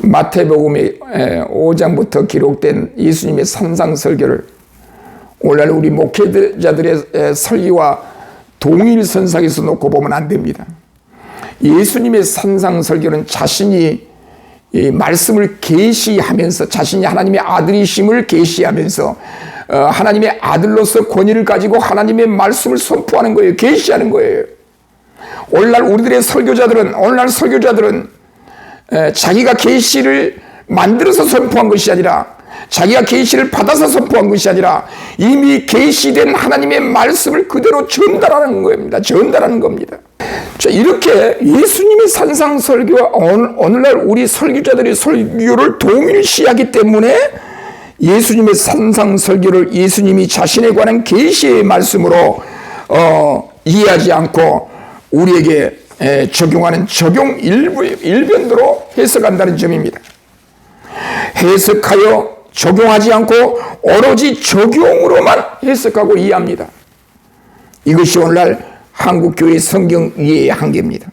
마태복음의 5장부터 기록된 예수님의 산상설교를 오늘날 우리 목회자들의 설교와 동일선상에서 놓고 보면 안 됩니다. 예수님의 산상설교는 자신이 이 말씀을 계시하면서, 자신이 하나님의 아들이심을 계시하면서 하나님의 아들로서 권위를 가지고 하나님의 말씀을 선포하는 거예요. 계시하는 거예요. 오늘날 설교자들은 자기가 계시를 만들어서 선포한 것이 아니라, 자기가 계시를 받아서 선포한 것이 아니라 이미 계시된 하나님의 말씀을 그대로 전달하는 겁니다. 자, 이렇게 예수님의 산상설교와 오늘날 우리 설교자들의 설교를 동일시하기 때문에 예수님의 산상설교를 예수님이 자신에 관한 계시의 말씀으로 이해하지 않고 우리에게 적용하는 적용 일변도로 해석한다는 점입니다. 해석하여 적용하지 않고 오로지 적용으로만 해석하고 이해합니다. 이것이 오늘날 한국교회 성경 이해의 한계입니다.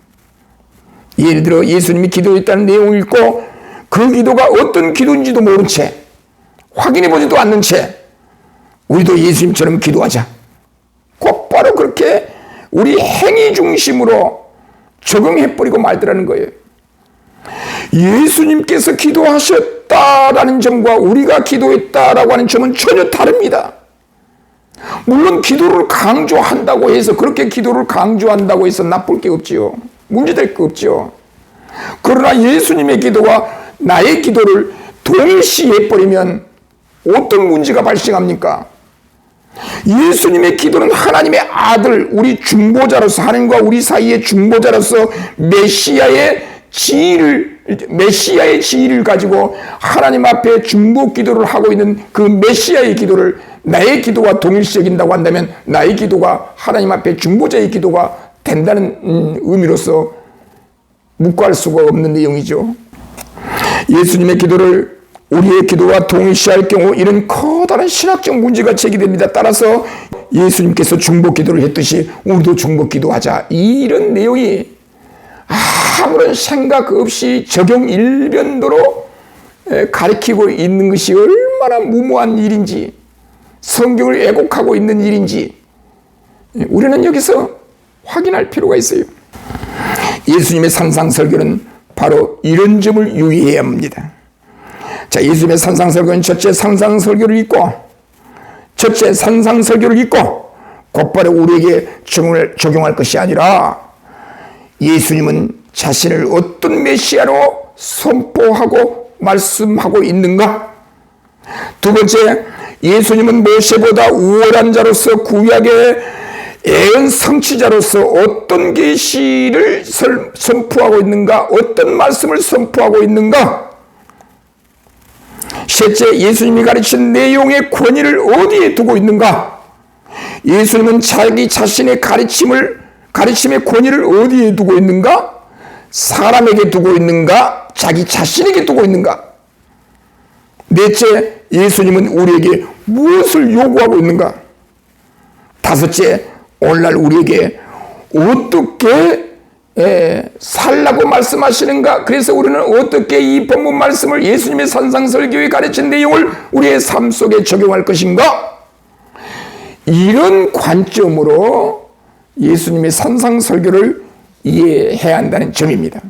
예를 들어 예수님이 기도했다는 내용을 읽고 그 기도가 어떤 기도인지도 모른 채, 확인해보지도 않는 채 우리도 예수님처럼 기도하자, 곧바로 그렇게 우리 행위 중심으로 적용해버리고 말더라는 거예요. 예수님께서 기도하셨다라는 점과 우리가 기도했다라고 하는 점은 전혀 다릅니다. 물론 기도를 강조한다고 해서, 그렇게 기도를 강조한다고 해서 나쁠 게 없지요. 문제될 게 없지요. 그러나 예수님의 기도와 나의 기도를 동일시해버리면 어떤 문제가 발생합니까? 예수님의 기도는 하나님의 아들, 우리 중보자로서, 하나님과 우리 사이의 중보자로서 메시아의 지위를 가지고 하나님 앞에 중보 기도를 하고 있는 그 메시아의 기도를 나의 기도와 동일시 여긴다고 한다면 나의 기도가 하나님 앞에 중보자의 기도가 된다는 의미로서 묵과할 수가 없는 내용이죠. 예수님의 기도를 우리의 기도와 동일시할 경우 이런 커다란 신학적 문제가 제기됩니다. 따라서 예수님께서 중보 기도를 했듯이 우리도 중보 기도하자, 이런 내용이 아무런 생각 없이 적용 일변도로 가리키고 있는 것이 얼마나 무모한 일인지, 성경을 왜곡하고 있는 일인지 우리는 여기서 확인할 필요가 있어요. 예수님의 산상설교는 바로 이런 점을 유의해야 합니다. 자, 예수님의 산상설교는 첫째 산상설교를 읽고 곧바로 우리에게 적용할 것이 아니라 예수님은 자신을 어떤 메시아로 선포하고 말씀하고 있는가? 두 번째, 예수님은 모세보다 우월한 자로서 구약의 애언 성취자로서 어떤 계시를 선포하고 있는가? 어떤 말씀을 선포하고 있는가? 셋째, 예수님이 가르친 내용의 권위를 어디에 두고 있는가? 예수님은 자기 자신의 가르침의 권위를 어디에 두고 있는가? 사람에게 두고 있는가? 자기 자신에게 두고 있는가? 넷째, 예수님은 우리에게 무엇을 요구하고 있는가? 다섯째, 오늘날 우리에게 어떻게 살라고 말씀하시는가? 그래서 우리는 어떻게 이 본문 말씀을, 예수님의 산상설교에 가르친 내용을 우리의 삶 속에 적용할 것인가? 이런 관점으로 예수님의 산상설교를 이해해야 한다는 점입니다.